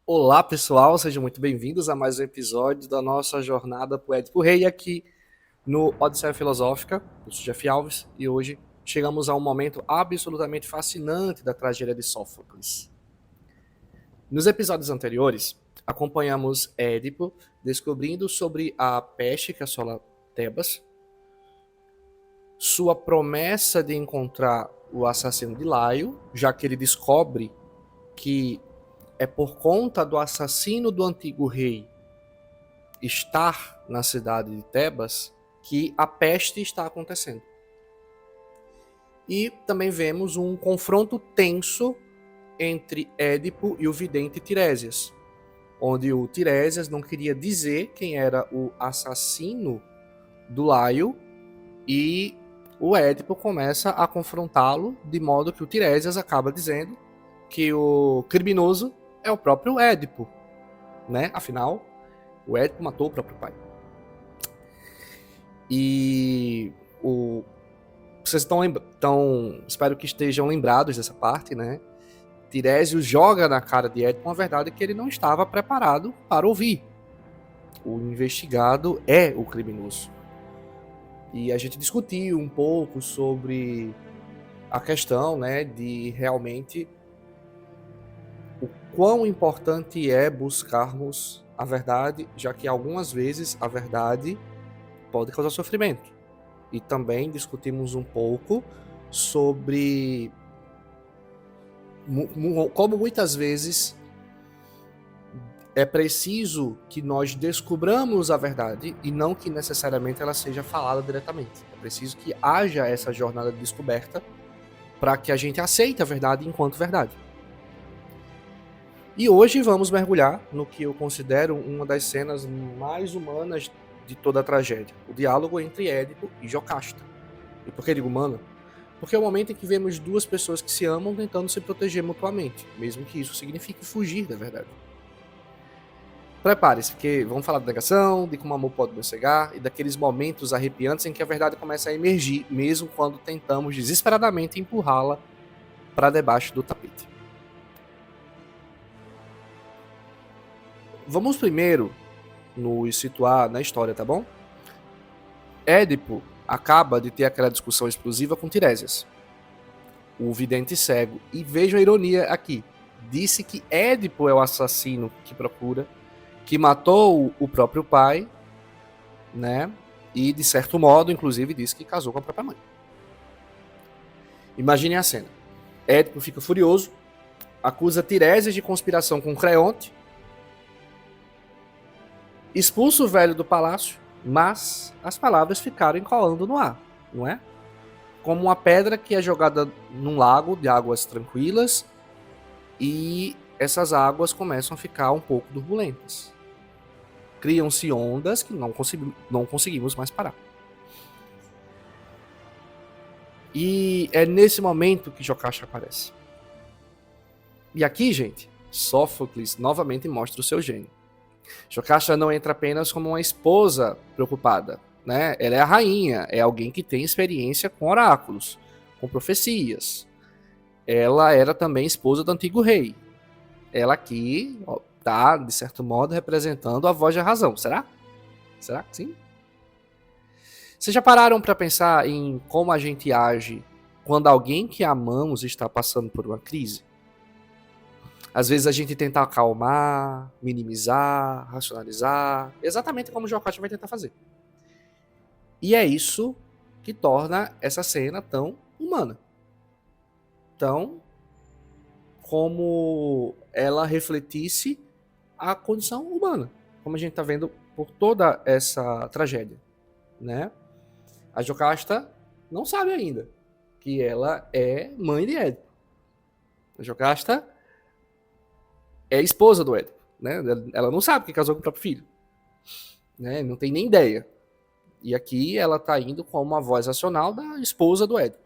Olá, pessoal, sejam muito bem-vindos a mais um episódio da nossa jornada por Édipo Rei aqui no Odisseia Filosófica. Eu sou Jeff Alves e hoje chegamos a um momento absolutamente fascinante da tragédia de Sófocles. Nos episódios anteriores, acompanhamos Édipo descobrindo sobre a peste que assola Tebas, sua promessa de encontrar o assassino de Laio, já que ele descobre que é por conta do assassino do antigo rei estar na cidade de Tebas que a peste está acontecendo. E também vemos um confronto tenso entre Édipo e o vidente Tiresias, onde o Tiresias não queria dizer quem era o assassino do Laio e o Édipo começa a confrontá-lo, de modo que o Tiresias acaba dizendo que o criminoso é o próprio Édipo, né? Afinal, o Édipo matou o próprio pai. E vocês espero que estejam lembrados dessa parte, né? Tirésio joga na cara de Édipo uma verdade que ele não estava preparado para ouvir. O investigado é o criminoso. E a gente discutiu um pouco sobre a questão, né, de realmente o quão importante é buscarmos a verdade, já que algumas vezes a verdade pode causar sofrimento. E também discutimos um pouco sobre como muitas vezes é preciso que nós descubramos a verdade e não que necessariamente ela seja falada diretamente. É preciso que haja essa jornada de descoberta para que a gente aceite a verdade enquanto verdade. E hoje vamos mergulhar no que eu considero uma das cenas mais humanas de toda a tragédia, o diálogo entre Édipo e Jocasta. E por que digo humano? Porque é o momento em que vemos duas pessoas que se amam tentando se proteger mutuamente, mesmo que isso signifique fugir da verdade. Prepare-se, porque vamos falar de negação, de como o amor pode nos cegar e daqueles momentos arrepiantes em que a verdade começa a emergir, mesmo quando tentamos desesperadamente empurrá-la para debaixo do tapete. Vamos primeiro nos situar na história, tá bom? Édipo acaba de ter aquela discussão explosiva com Tiresias, o vidente cego. E vejam a ironia aqui. Disse que Édipo é o assassino que procura, que matou o próprio pai, né? E, de certo modo, inclusive, disse que casou com a própria mãe. Imaginem a cena. Édipo fica furioso, acusa Tiresias de conspiração com Creonte, expulsa o velho do palácio, mas as palavras ficaram encolando no ar, não é? Como uma pedra que é jogada num lago de águas tranquilas e essas águas começam a ficar um pouco turbulentas. Criam-se ondas que não conseguimos mais parar. E é nesse momento que Jocasta aparece. E aqui, gente, Sófocles novamente mostra o seu gênio. Jocasta não entra apenas como uma esposa preocupada, né? Ela é a rainha, é alguém que tem experiência com oráculos, com profecias. Ela era também esposa do antigo rei. Ela aqui está, de certo modo, representando a voz da razão. Será? Será que sim? Vocês já pararam para pensar em como a gente age quando alguém que amamos está passando por uma crise? Às vezes a gente tenta acalmar, minimizar, racionalizar, exatamente como o Jocasta vai tentar fazer. E é isso que torna essa cena tão humana. Tão como ela refletisse a condição humana, como a gente está vendo por toda essa tragédia, né? A Jocasta não sabe ainda que ela é mãe de Édipo. A Jocasta é esposa do Édipo, né? Ela não sabe que casou com o próprio filho, né? Não tem nem ideia. E aqui ela está indo com uma voz racional da esposa do Édipo.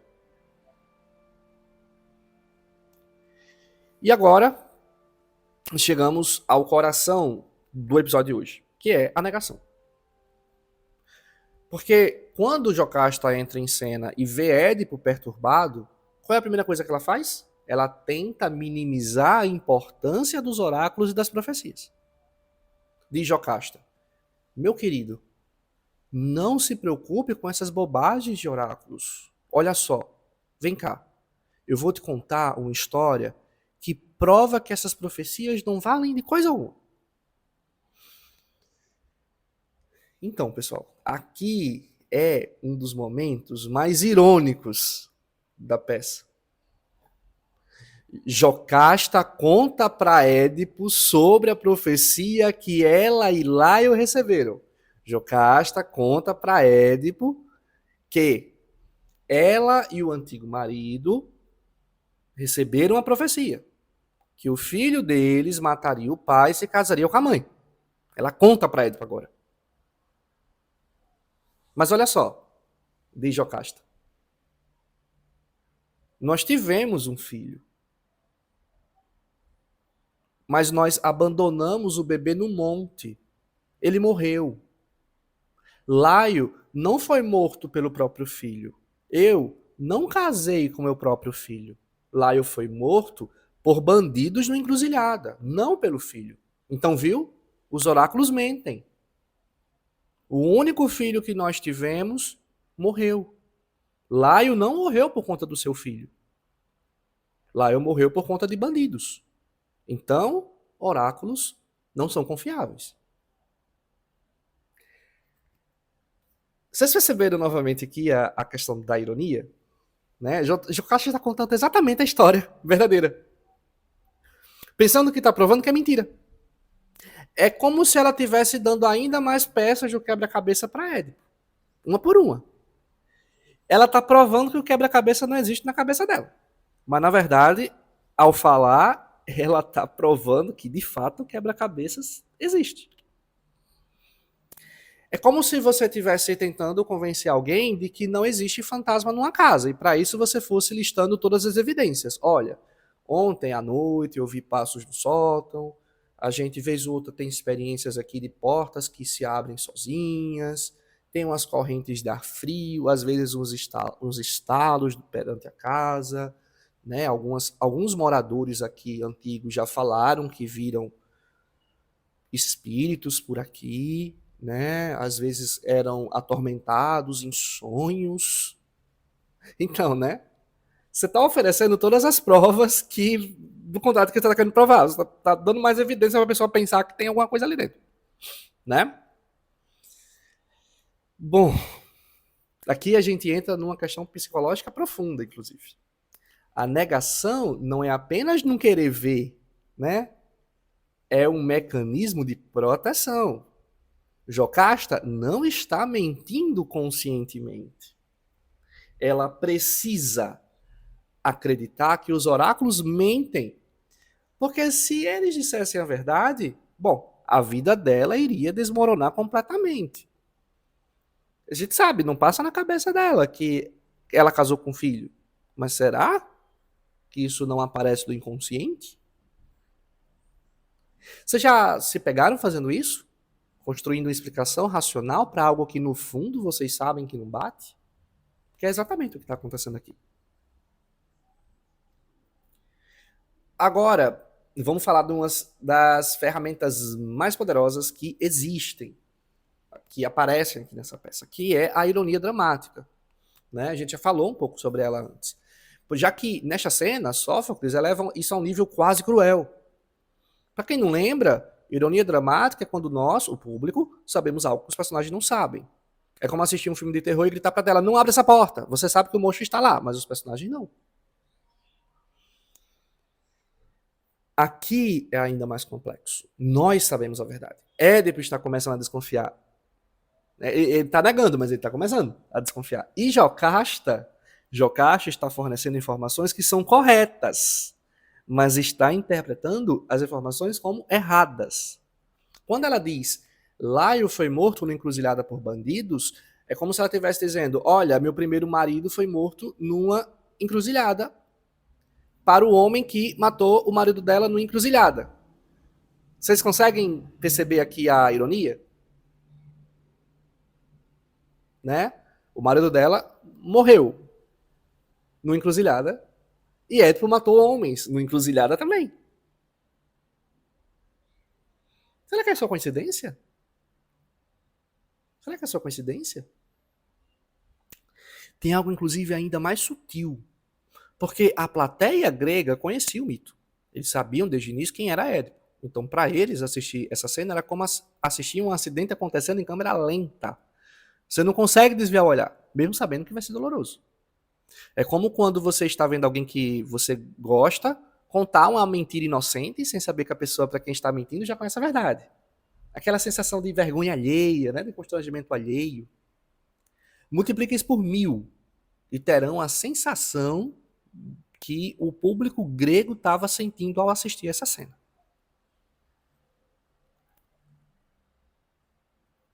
E agora chegamos ao coração do episódio de hoje, que é a negação. Porque quando Jocasta entra em cena e vê Édipo perturbado, qual é a primeira coisa que ela faz? ela tenta minimizar a importância dos oráculos e das profecias. Diz Jocasta: meu querido, não se preocupe com essas bobagens de oráculos. Olha só, vem cá. Eu vou te contar uma história que prova que essas profecias não valem de coisa alguma. Então, pessoal, aqui é um dos momentos mais irônicos da peça. Jocasta conta para Édipo sobre a profecia que ela e Laio receberam. Jocasta conta para Édipo que ela e o antigo marido receberam a profecia que o filho deles mataria o pai e se casaria com a mãe. Ela conta para Édipo agora. Mas olha só, diz Jocasta. Nós tivemos um filho, mas nós abandonamos o bebê no monte. Ele morreu. Laio não foi morto pelo próprio filho. Eu não casei com meu próprio filho. Laio foi morto por bandidos no encruzilhada, não pelo filho. Então, viu? Os oráculos mentem. O único filho que nós tivemos morreu. Laio não morreu por conta do seu filho. Laio morreu por conta de bandidos. Então, oráculos não são confiáveis. Vocês perceberam novamente aqui a questão da ironia? Né? Jocasta está contando exatamente a história verdadeira. Pensando que está provando que é mentira. É como se ela estivesse dando ainda mais peças do quebra-cabeça para Édipo. Uma por uma. Ela está provando que o quebra-cabeça não existe na cabeça dela. Mas, na verdade, ao falar, ela está provando que, de fato, o quebra-cabeças existe. É como se você estivesse tentando convencer alguém de que não existe fantasma numa casa. E, para isso, você fosse listando todas as evidências. Olha, ontem à noite eu vi passos no sótão. A gente, vez ou outra, tem experiências aqui de portas que se abrem sozinhas. Tem umas correntes de ar frio, às vezes uns estalos perante a casa. Né? Alguns moradores aqui antigos já falaram que viram espíritos por aqui, né? Às vezes eram atormentados em sonhos. Então, né? Você está oferecendo todas as provas que do contrário que você está querendo provar. Você está dando mais evidência para a pessoa pensar que tem alguma coisa ali dentro, né? Bom, aqui a gente entra numa questão psicológica profunda, inclusive. A negação não é apenas não querer ver, né? É um mecanismo de proteção. Jocasta não está mentindo conscientemente. Ela precisa acreditar que os oráculos mentem. Porque se eles dissessem a verdade, bom, a vida dela iria desmoronar completamente. A gente sabe, não passa na cabeça dela que ela casou com um filho. Mas será que isso não aparece do inconsciente? Vocês já se pegaram fazendo isso? Construindo uma explicação racional para algo que no fundo vocês sabem que não bate? Que é exatamente o que está acontecendo aqui. Agora, vamos falar de umas das ferramentas mais poderosas que existem, que aparecem aqui nessa peça, que é a ironia dramática. Né? A gente já falou um pouco sobre ela antes. Já que, nesta cena, Sófocles eleva isso a um nível quase cruel. Para quem não lembra, ironia dramática é quando nós, o público, sabemos algo que os personagens não sabem. É como assistir um filme de terror e gritar pra tela, não abre essa porta. Você sabe que o monstro está lá, mas os personagens não. Aqui é ainda mais complexo. Nós sabemos a verdade. Édipo está começando a desconfiar. Ele está negando, mas ele está começando a desconfiar. E Jocasta está fornecendo informações que são corretas, mas está interpretando as informações como erradas. Quando ela diz, Laio foi morto numa encruzilhada por bandidos, é como se ela estivesse dizendo, olha, meu primeiro marido foi morto numa encruzilhada para o homem que matou o marido dela numa encruzilhada. Vocês conseguem perceber aqui a ironia? Né? O marido dela morreu numa encruzilhada E Édipo matou homens no Encruzilhada também. Será que é só coincidência? Será que é só coincidência? Tem algo, inclusive, ainda mais sutil. Porque a plateia grega conhecia o mito. Eles sabiam desde o início quem era Édipo. Então, para eles, assistir essa cena era como assistir um acidente acontecendo em câmera lenta. Você não consegue desviar o olhar, mesmo sabendo que vai ser doloroso. É como quando você está vendo alguém que você gosta contar uma mentira inocente, sem saber que a pessoa para quem está mentindo já conhece a verdade. Aquela sensação de vergonha alheia, né, de constrangimento alheio. Multiplique isso por 1000 e terão a sensação que o público grego estava sentindo ao assistir essa cena.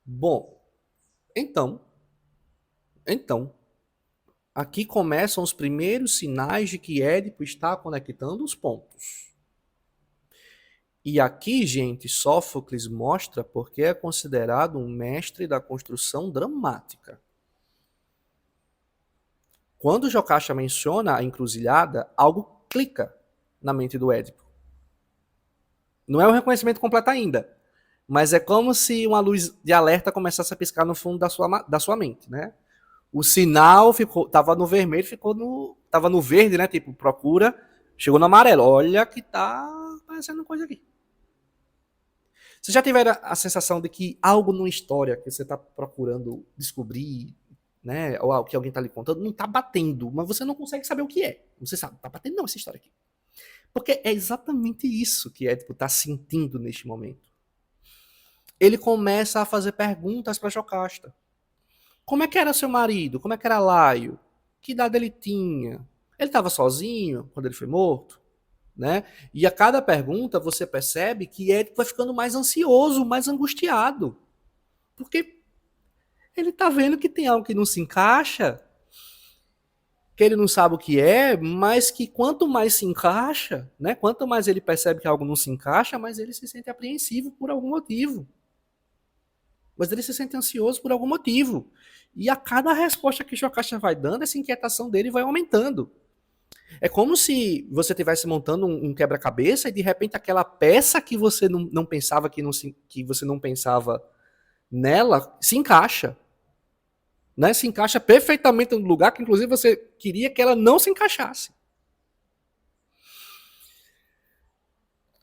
Bom, então, aqui começam os primeiros sinais de que Édipo está conectando os pontos. E aqui, gente, Sófocles mostra porque é considerado um mestre da construção dramática. Quando Jocasta menciona a encruzilhada, algo clica na mente do Édipo. Não é um reconhecimento completo ainda, mas é como se uma luz de alerta começasse a piscar no fundo da sua mente, né? O sinal tava no vermelho, tava no verde, né? Tipo, procura, chegou no amarelo. Olha que tá aparecendo coisa aqui. Você já tiveram a sensação de que algo numa história que você está procurando descobrir, né, ou que alguém está lhe contando, não está batendo, mas você não consegue saber o que é. Você sabe, está batendo não essa história aqui. Porque é exatamente isso que Édipo está sentindo neste momento. Ele começa a fazer perguntas para Jocasta. Como é que era seu marido? Como é que era Laio? Que idade ele tinha? Ele estava sozinho quando ele foi morto? Né? E a cada pergunta você percebe que Édipo vai ficando mais ansioso, mais angustiado. Porque ele está vendo que tem algo que não se encaixa, que ele não sabe o que é, mas que quanto mais se encaixa, né? Quanto mais ele percebe que algo não se encaixa, mais ele se sente apreensivo por algum motivo. Mas ele se sente ansioso por algum motivo. E a cada resposta que Jocasta vai dando, essa inquietação dele vai aumentando. É como se você estivesse montando um quebra-cabeça e de repente aquela peça que você não pensava que você não pensava nela se encaixa. Né? Se encaixa perfeitamente no lugar que inclusive você queria que ela não se encaixasse.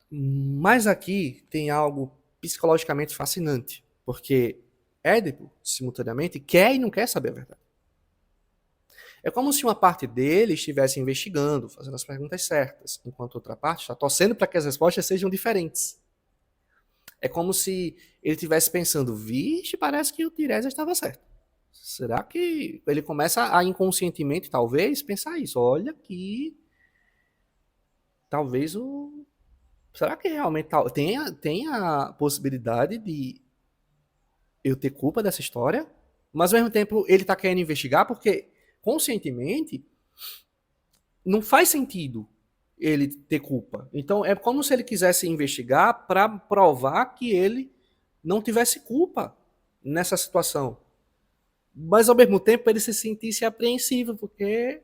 Mas aqui tem algo psicologicamente fascinante, porque Édipo, simultaneamente, quer e não quer saber a verdade. É como se uma parte dele estivesse investigando, fazendo as perguntas certas, enquanto outra parte está torcendo para que as respostas sejam diferentes. É como se ele estivesse pensando, vixe, parece que o Tiresias estava certo. Será que ele começa a inconscientemente, talvez, pensar isso? Olha que talvez o... Será que realmente tem a possibilidade de eu ter culpa dessa história? Mas ao mesmo tempo ele está querendo investigar porque conscientemente não faz sentido ele ter culpa. Então é como se ele quisesse investigar para provar que ele não tivesse culpa nessa situação. Mas ao mesmo tempo ele se sentisse apreensivo, porque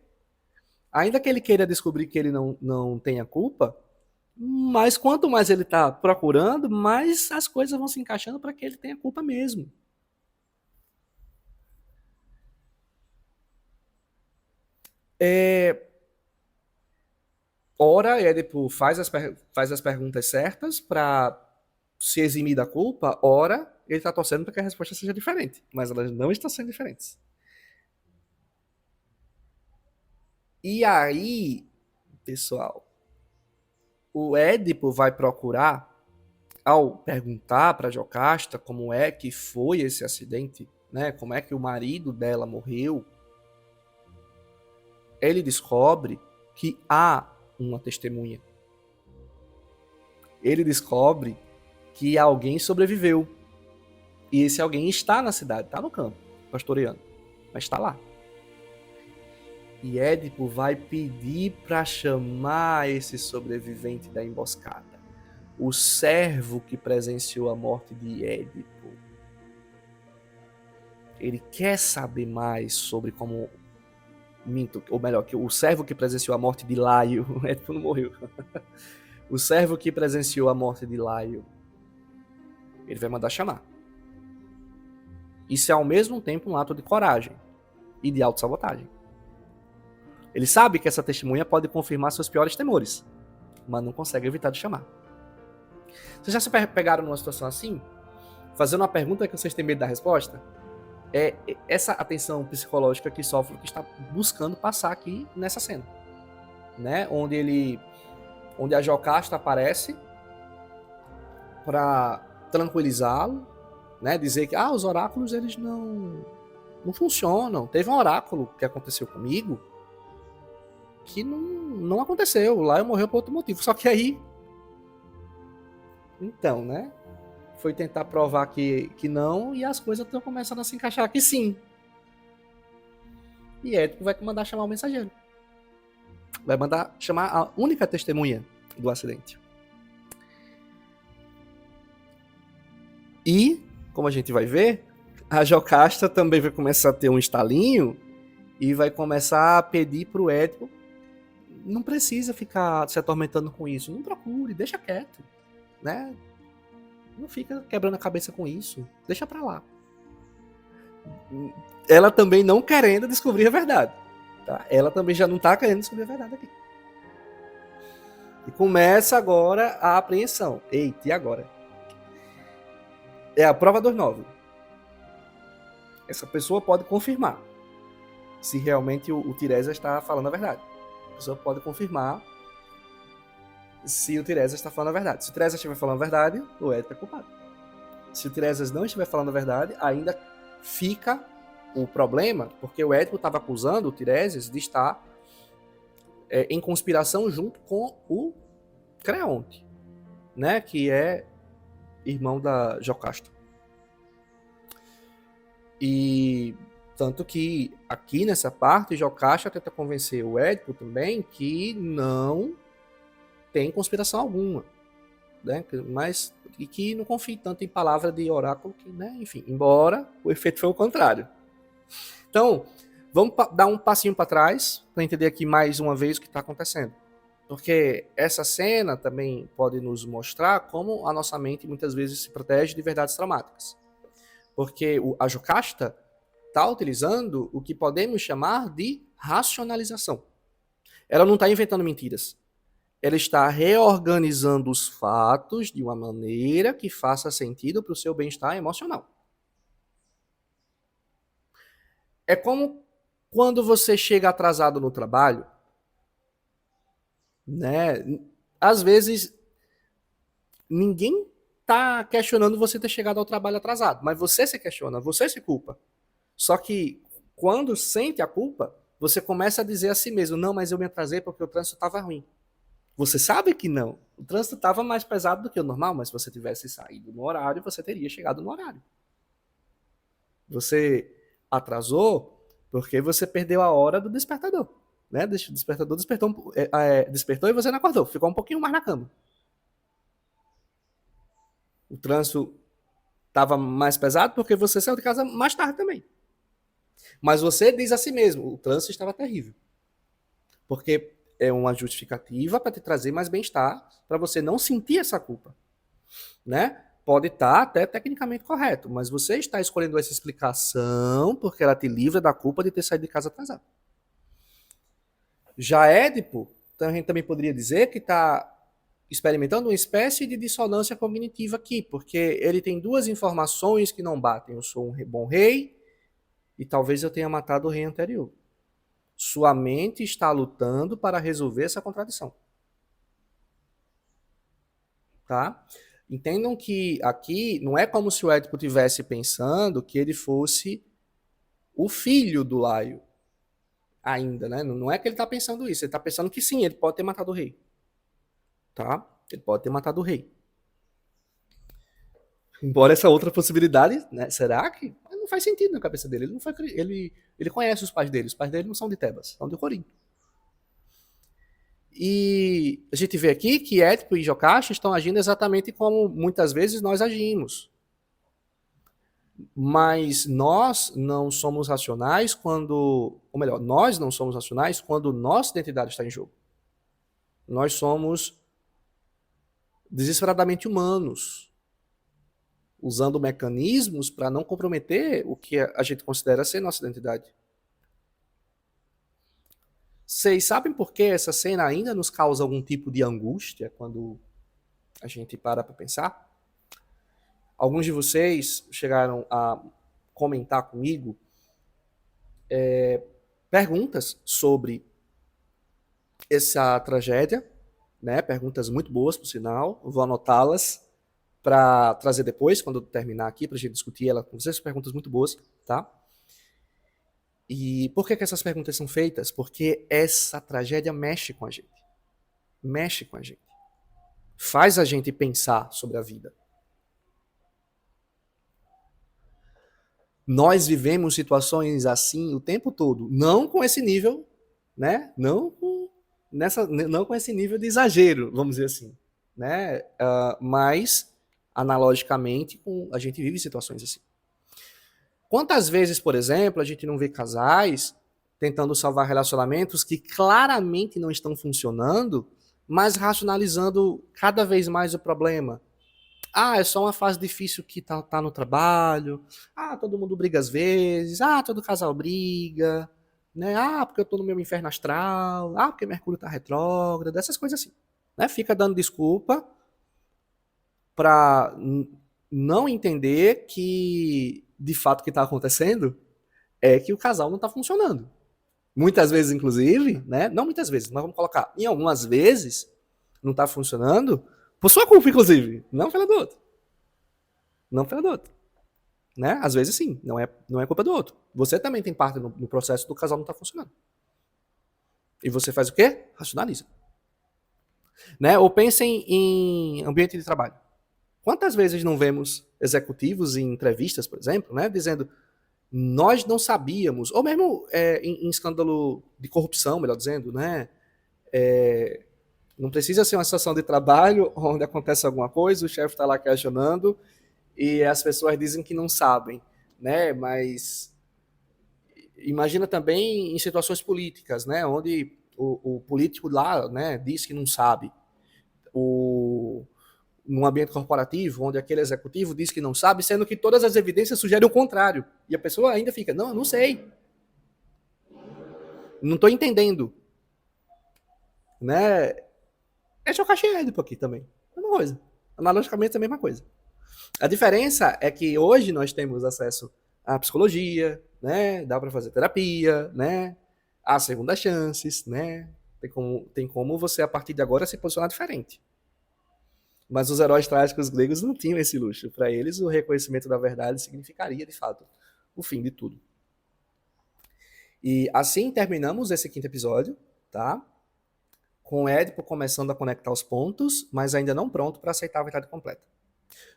ainda que ele queira descobrir que ele não tenha culpa, mas quanto mais ele está procurando, mais as coisas vão se encaixando para que ele tenha culpa mesmo. Ora, Édipo faz as perguntas certas para se eximir da culpa, ora, ele está torcendo para que a resposta seja diferente, mas elas não estão sendo diferentes. E aí, pessoal, o Édipo vai procurar, ao perguntar para Jocasta como é que foi esse acidente, né? Como é que o marido dela morreu, ele descobre que há uma testemunha. Ele descobre que alguém sobreviveu. E esse alguém está na cidade, está no campo, pastoreando, mas está lá. E Édipo vai pedir para chamar esse sobrevivente da emboscada. O servo que presenciou a morte de Édipo. Ele quer saber mais sobre como Minto, ou melhor, que o servo que presenciou a morte de Laio, Édipo não morreu. O servo que presenciou a morte de Laio, ele vai mandar chamar. Isso é ao mesmo tempo um ato de coragem e de autossabotagem. Ele sabe que essa testemunha pode confirmar seus piores temores, mas não consegue evitar de chamar. Vocês já se pegaram numa situação assim? Fazendo uma pergunta que vocês têm medo da resposta? É essa atenção psicológica que Sófocles está buscando passar aqui nessa cena, né? Onde a Jocasta aparece para tranquilizá-lo, né? Dizer que os oráculos eles não funcionam. Teve um oráculo que aconteceu comigo que não aconteceu. Lá eu morreu por outro motivo. Só que aí, então, né? Foi tentar provar que não, e as coisas estão começando a se encaixar que sim. E Édipo vai mandar chamar o mensageiro. Vai mandar chamar a única testemunha do acidente. E, como a gente vai ver, a Jocasta também vai começar a ter um estalinho e vai começar a pedir pro Édipo: não precisa ficar se atormentando com isso, não procure, deixa quieto, né? Não fica quebrando a cabeça com isso. Deixa pra lá. Ela também não querendo descobrir a verdade. Tá? Ela também já não tá querendo descobrir a verdade aqui. E começa agora a apreensão. Eita, e agora? É a prova dos 9. Essa pessoa pode confirmar se realmente o Tiresias está falando a verdade. A pessoa pode confirmar se o Tiresias está falando a verdade. Se o Tiresias estiver falando a verdade, o Édipo é culpado. Se o Tiresias não estiver falando a verdade, ainda fica o problema, porque o Édipo estava acusando o Tiresias de estar em conspiração junto com o Creonte, né, que é irmão da Jocasta. E tanto que aqui nessa parte, Jocasta tenta convencer o Édipo também que não tem conspiração alguma, né? Mas e que não confie tanto em palavra de oráculo, que, né? Enfim, embora o efeito foi o contrário. Então, vamos dar um passinho para trás para entender aqui mais uma vez o que está acontecendo, porque essa cena também pode nos mostrar como a nossa mente muitas vezes se protege de verdades traumáticas, porque a Jocasta está utilizando o que podemos chamar de racionalização. Ela não está inventando mentiras. Ela está reorganizando os fatos de uma maneira que faça sentido para o seu bem-estar emocional. É como quando você chega atrasado no trabalho, né? Às vezes, ninguém está questionando você ter chegado ao trabalho atrasado, mas você se questiona, você se culpa. Só que quando sente a culpa, você começa a dizer a si mesmo: não, mas eu me atrasei porque o trânsito estava ruim. Você sabe que não. O trânsito estava mais pesado do que o normal, mas se você tivesse saído no horário, você teria chegado no horário. Você atrasou porque você perdeu a hora do despertador. Né? O despertador despertou e você não acordou. Ficou um pouquinho mais na cama. O trânsito estava mais pesado porque você saiu de casa mais tarde também. Mas você diz a si mesmo: o trânsito estava terrível. Porque é uma justificativa para te trazer mais bem-estar, para você não sentir essa culpa, né? Pode estar até tecnicamente correto, mas você está escolhendo essa explicação porque ela te livra da culpa de ter saído de casa atrasado. Já Édipo, então a gente também poderia dizer que está experimentando uma espécie de dissonância cognitiva aqui, porque ele tem duas informações que não batem. Eu sou um bom rei e talvez eu tenha matado o rei anterior. Sua mente está lutando para resolver essa contradição. Tá? Entendam que aqui não é como se o Édipo estivesse pensando que ele fosse o filho do Laio ainda, né? Não é que ele está pensando isso, ele está pensando que sim, ele pode ter matado o rei. Tá? Ele pode ter matado o rei. Embora essa outra possibilidade, né? Será que? Não faz sentido na cabeça dele. Ele conhece os pais dele não são de Tebas, são de Corinto. E a gente vê aqui que Édipo e Jocasta estão agindo exatamente como muitas vezes nós agimos. Mas nós não somos racionais quando, ou melhor, nós não somos racionais quando nossa identidade está em jogo. Nós somos desesperadamente humanos, usando mecanismos para não comprometer o que a gente considera ser nossa identidade. Vocês sabem por que essa cena ainda nos causa algum tipo de angústia quando a gente para pensar? Alguns de vocês chegaram a comentar comigo perguntas sobre essa tragédia, né? Perguntas muito boas, por sinal. Vou anotá-las para trazer depois, quando eu terminar aqui, para a gente discutir ela com vocês. Perguntas muito boas, tá? E por que essas perguntas são feitas? Porque essa tragédia mexe com a gente. Mexe com a gente. Faz a gente pensar sobre a vida. Nós vivemos situações assim o tempo todo. Não com esse nível, né? Não com esse nível de exagero, vamos dizer assim, né? Mas, analogicamente, a gente vive situações assim. Quantas vezes, por exemplo, a gente não vê casais tentando salvar relacionamentos que claramente não estão funcionando, mas racionalizando cada vez mais o problema? Ah, é só uma fase difícil que tá no trabalho. Ah, todo mundo briga às vezes. Ah, todo casal briga. Né? Ah, porque eu tô no meu inferno astral. Ah, porque Mercúrio tá retrógrado. Essas coisas assim. Né? Fica dando desculpa para não entender que, de fato, o que está acontecendo é que o casal não está funcionando. Muitas vezes, inclusive, né? Não muitas vezes, mas vamos colocar, em algumas vezes, não está funcionando por sua culpa, inclusive, não pela do outro. Não pela do outro. Né? Às vezes, sim, não é culpa do outro. Você também tem parte no processo do casal não estar funcionando. E você faz o quê? Racionaliza. Né? Ou pensem em ambiente de trabalho. Quantas vezes não vemos executivos em entrevistas, por exemplo, né, dizendo nós não sabíamos, ou mesmo em escândalo de corrupção, melhor dizendo, né, não precisa ser uma situação de trabalho onde acontece alguma coisa, o chefe está lá questionando e as pessoas dizem que não sabem, né, mas imagina também em situações políticas, né, onde o político lá, né, diz que não sabe, num ambiente corporativo, onde aquele executivo diz que não sabe, sendo que todas as evidências sugerem o contrário. E a pessoa ainda fica, não, eu não sei. Não estou entendendo. Né? É chocar Édipo aqui também. É a mesma coisa. Analogicamente é a mesma coisa. A diferença é que hoje nós temos acesso à psicologia, né? Dá para fazer terapia, né? Há segundas chances, né? Tem como você, a partir de agora, se posicionar diferente. Mas os heróis trágicos gregos não tinham esse luxo. Para eles, o reconhecimento da verdade significaria, de fato, o fim de tudo. E assim terminamos esse quinto episódio, tá? Com Édipo começando a conectar os pontos, mas ainda não pronto para aceitar a verdade completa.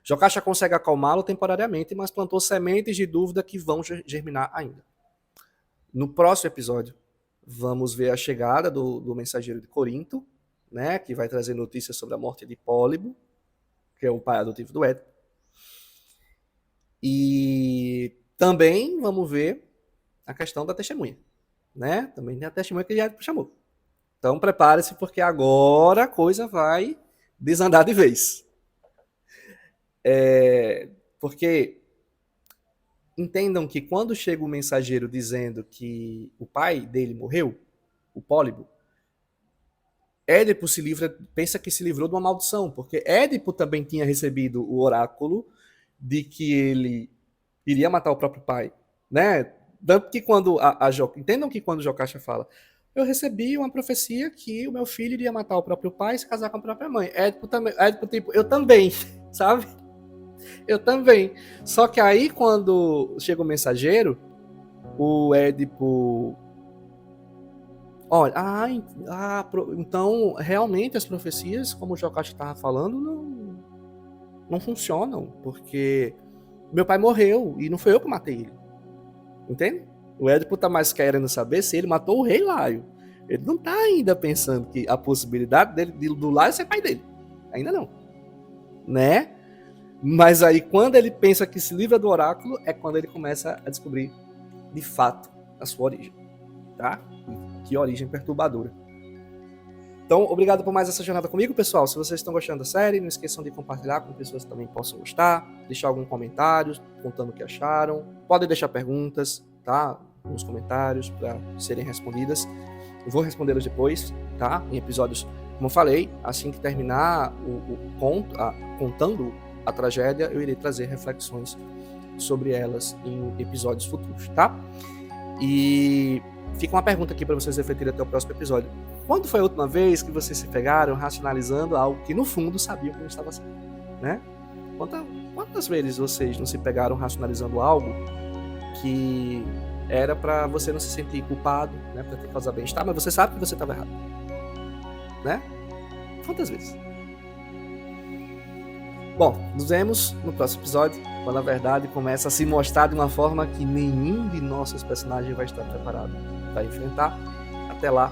Jocasta consegue acalmá-lo temporariamente, mas plantou sementes de dúvida que vão germinar ainda. No próximo episódio, vamos ver a chegada do mensageiro de Corinto, né, que vai trazer notícias sobre a morte de Pólibo, que é o pai adotivo do Édipo. E também vamos ver a questão da testemunha, né? Também tem a testemunha que Édipo chamou. Então prepare-se, porque agora a coisa vai desandar de vez. Porque entendam que quando chega o mensageiro dizendo que o pai dele morreu, o Pólibo, Édipo pensa que se livrou de uma maldição, porque Édipo também tinha recebido o oráculo de que ele iria matar o próprio pai, né? Tanto que quando entendam que quando Jocasta fala, eu recebi uma profecia que o meu filho iria matar o próprio pai e se casar com a própria mãe. Édipo tipo, eu também, sabe? Eu também. Só que aí quando chega o mensageiro, o Édipo olha, então realmente as profecias, como o Jocasta estava falando, não funcionam, porque meu pai morreu e não foi eu que matei ele. Entende? O Édipo tá mais querendo saber se ele matou o rei Laio. Ele não tá ainda pensando que a possibilidade do Laio ser pai dele. Ainda não. Né? Mas aí, quando ele pensa que se livra do oráculo, é quando ele começa a descobrir, de fato, a sua origem. Tá? Que origem perturbadora. Então, obrigado por mais essa jornada comigo, pessoal. Se vocês estão gostando da série, não esqueçam de compartilhar com pessoas que também possam gostar, deixar algum comentário contando o que acharam. Podem deixar perguntas, tá? Nos comentários para serem respondidas. Eu vou respondê-las depois, tá? Em episódios, como eu falei, assim que terminar o conto, contando a tragédia, eu irei trazer reflexões sobre elas em episódios futuros, tá? E fica uma pergunta aqui para vocês refletirem até o próximo episódio. Quando foi a última vez que vocês se pegaram racionalizando algo que no fundo sabiam que não estava certo, né? Quantas vezes vocês não se pegaram racionalizando algo que era para você não se sentir culpado, né, para te causar bem-estar, mas você sabe que você estava errado, né? Quantas vezes? Bom, nos vemos no próximo episódio, quando a verdade começa a se mostrar de uma forma que nenhum de nossos personagens vai estar preparado para enfrentar. Até lá.